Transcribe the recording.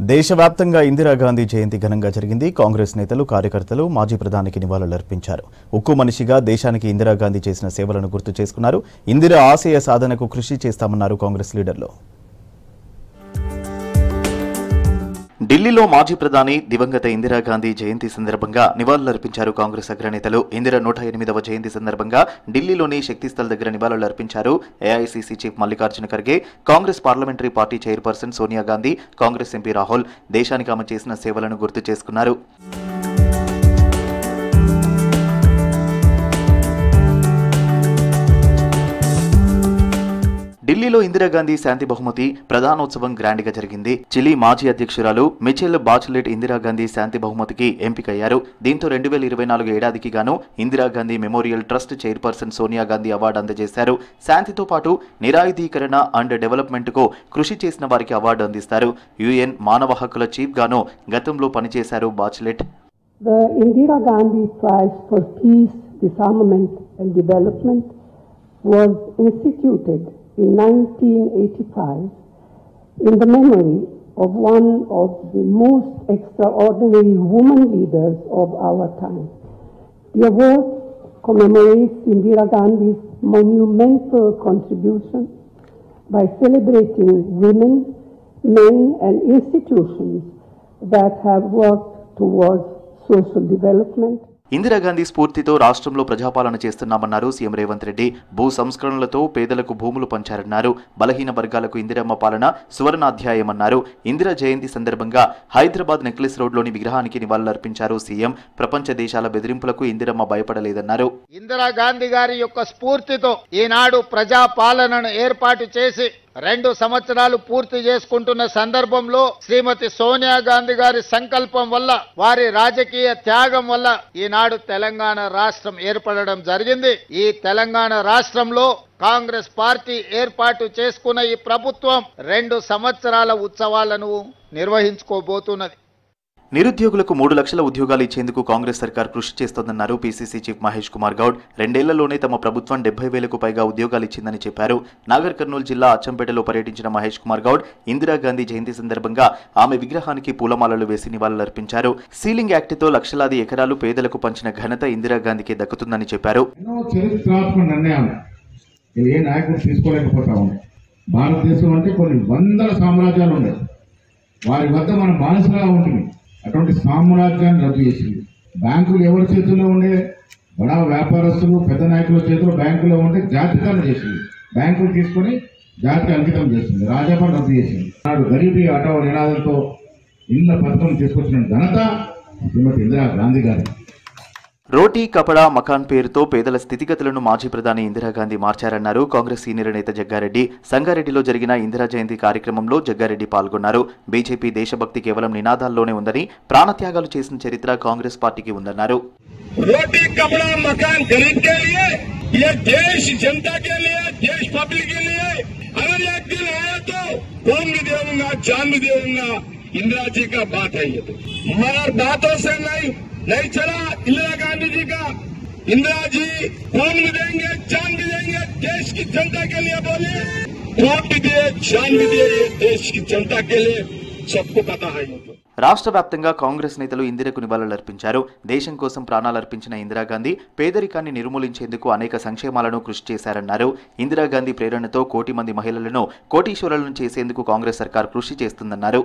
దేశవ్యాప్తంగా ఇందిరాగాంధీ జయంతి ఘనంగా జరిగింది. కాంగ్రెస్ నేతలు, కార్యకర్తలు మాజీ ప్రధానికి నివాళులర్పించారు. ఉక్కు మనిషిగా దేశానికి ఇందిరాగాంధీ చేసిన సేవలను గుర్తు చేసుకున్నారు. ఇందిరా ఆశయ సాధనకు కృషి చేస్తామన్నారు కాంగ్రెస్ లీడర్లు. ఢిల్లీలో మాజీ ప్రధాని దివంగత ఇందిరాగాంధీ జయంతి సందర్భంగా నివాళులర్పించారు కాంగ్రెస్ అగ్రనేతలు. ఇందిరా 108వ జయంతి సందర్భంగా ఢిల్లీలోని శక్తిస్థల్ దగ్గర నివాళులర్పించారు. AICC chief Mallikarjuna Kharge, Congress parliamentary party chairperson Sonia Gandhi, Congress MP Rahul దేశానికి ఆమె చేసిన సేవలను గుర్తు చేసుకున్నారు. ఢిల్లీలో ఇందిరాగాంధీ శాంతి బహుమతి ప్రధానోత్సవం గ్రాండ్ గా జరిగింది. చిలీ మాజీ అధ్యక్షురాలు మిచెల్ బాచెలెట్ ఇందిరాగాంధీ శాంతి బహుమతికి ఎంపికయ్యారు. దీంతో 2024 ఏడాదికి గాను Indira Gandhi memorial trust chairperson Sonia Gandhi award అందజేశారు. శాంతితో పాటు నిరాయుధీకరణ అండ్ డెవలప్మెంట్ కు కృషి చేసిన వారికి అవార్డు అందిస్తారు. యుఎన్ మానవ హక్కుల చీఫ్ గాను గతంలో పనిచేశారు బాచెలెట్. The Indira Gandhi Prize for Peace, Disarmament and Development was instituted in 1985 in the memory of one of the most extraordinary women leaders of our time. The award commemorates Indira Gandhi's monumental contribution by celebrating women, men and institutions that have worked towards social development. Indira Gandhi స్ఫూర్తితో రాష్ట్రంలో ప్రజాపాలన చేస్తున్నామన్నారు CM Revanth Reddy. భూ సంస్కరణలతో పేదలకు భూములు పంచారన్నారు. బలహీన వర్గాలకు ఇందిరమ్మ పాలన సువర్ణాధ్యాయమన్నారు. ఇందిరా జయంతి సందర్భంగా Hyderabad necklace రోడ్లోని విగ్రహానికి నివాళులర్పించారు సీఎం. ప్రపంచ దేశాల బెదిరింపులకు ఇందిరమ్మ భయపడలేదన్నారు. ఇందిరాగాంధీ గారి యొక్క స్ఫూర్తితో ఈనాడు ప్రజాపాలనను ఏర్పాటు చేసి 2 సంవత్సరాలు పూర్తి చేసుకుంటున్న సందర్భంలో శ్రీమతి సోనియా గాంధీ గారి సంకల్పం వల్ల, వారి రాజకీయ త్యాగం వల్ల ఈనాడు తెలంగాణ రాష్ట్రం ఏర్పడడం జరిగింది. ఈ తెలంగాణ రాష్ట్రంలో కాంగ్రెస్ పార్టీ ఏర్పాటు చేసుకున్న ఈ ప్రభుత్వం 2 సంవత్సరాల ఉత్సవాలను నిర్వహించుకోబోతున్నది. నిరుద్యోగులకు 3 లక్షల ఉద్యోగాలు ఇచ్చేందుకు కాంగ్రెస్ సర్కార్ కృషి చేస్తోందన్నారు పీసీసీ చీఫ్ మహేష్ కుమార్ గౌడ్. 2 ఏళ్లలోనే తమ ప్రభుత్వం 70,000కు పైగా ఉద్యోగాలు ఇచ్చిందని చెప్పారు. నాగర్ కర్నూలు జిల్లా అచ్చంపేటలో పర్యటించిన మహేష్ కుమార్ గౌడ్ ఇందిరాగాంధీ జయంతి సందర్భంగా ఆమె విగ్రహానికి పూలమాలలు వేసి నివాళులర్పించారు. సీలింగ్ యాక్ట్తో లక్షలాది ఎకరాలు పేదలకు పంచిన ఘనత ఇందిరాగాంధీకి దక్కుతుందని చెప్పారు. భారతదేశం అంటే కొన్ని వందల సామ్రాజ్యాలు ఉన్నాయి. వారి వద్ద మనం బానిసగా ఉంటుంది. అటువంటి సామ్రాజ్యాన్ని రద్దు చేసింది. బ్యాంకులు ఎవరి చేతుల్లో ఉండే? బడా వ్యాపారస్తులు, పెద్ద నాయకుల చేతుల్లో బ్యాంకులో ఉంటే జాతికరణ చేసింది. బ్యాంకులు తీసుకొని జాతికి అంకితం చేసింది. రాజాపాలన రద్దు చేసింది. నాడు గరీబీ హఠావో నినాదంతో ఇళ్ల పథకం తీసుకొచ్చిన ఘనత శ్రీమతి ఇందిరా గాంధీ గారి. రోటీ కపడా మకాన్ పేరుతో పేదల స్థితిగతులను మాజీ ప్రధాని ఇందిరాగాంధీ మార్చారన్నారు కాంగ్రెస్ సీనియర్ నేత జగ్గారెడ్డి. సంగారెడ్డిలో జరిగిన ఇందిరా జయంతి కార్యక్రమంలో జగ్గారెడ్డి పాల్గొన్నారు. బీజేపీ దేశభక్తి కేవలం నినాదాల్లోనే ఉందని, ప్రాణత్యాగాలు చేసిన చరిత్ర కాంగ్రెస్ పార్టీకి ఉందన్నారు. रोटी कपड़ा मकान गरीब के लिए, ये देश जनता के लिए, देश पब्लिक के लिए। अगर एक दिन आया तो खून भी देऊंगा, जान भी देऊंगा। इंदिरा जी का बात है ये तो, मगर बातों से नहीं चला। इंदिरा गांधी जी का, इंदिरा जी खून भी देंगे, जान भी देंगे, देश की जनता के लिए बोले। खून भी दिए, जान भी दिए, देश की जनता के लिए, सबको पता है ये तो. రాష్ట్ర వ్యాప్తంగా కాంగ్రెస్ నేతలు ఇందిరకు నివాళులర్పించారు. దేశం కోసం ప్రాణాలర్పించిన ఇందిరాగాంధీ పేదరికాన్ని నిర్మూలించేందుకు అనేక సంక్షేమాలను కృషి చేశారన్నారు. ఇందిరాగాంధీ ప్రేరణతో కోటి మంది మహిళలను కోటీశ్వరులను చేసేందుకు కాంగ్రెస్ సర్కార్ కృషి చేస్తుందన్నారు.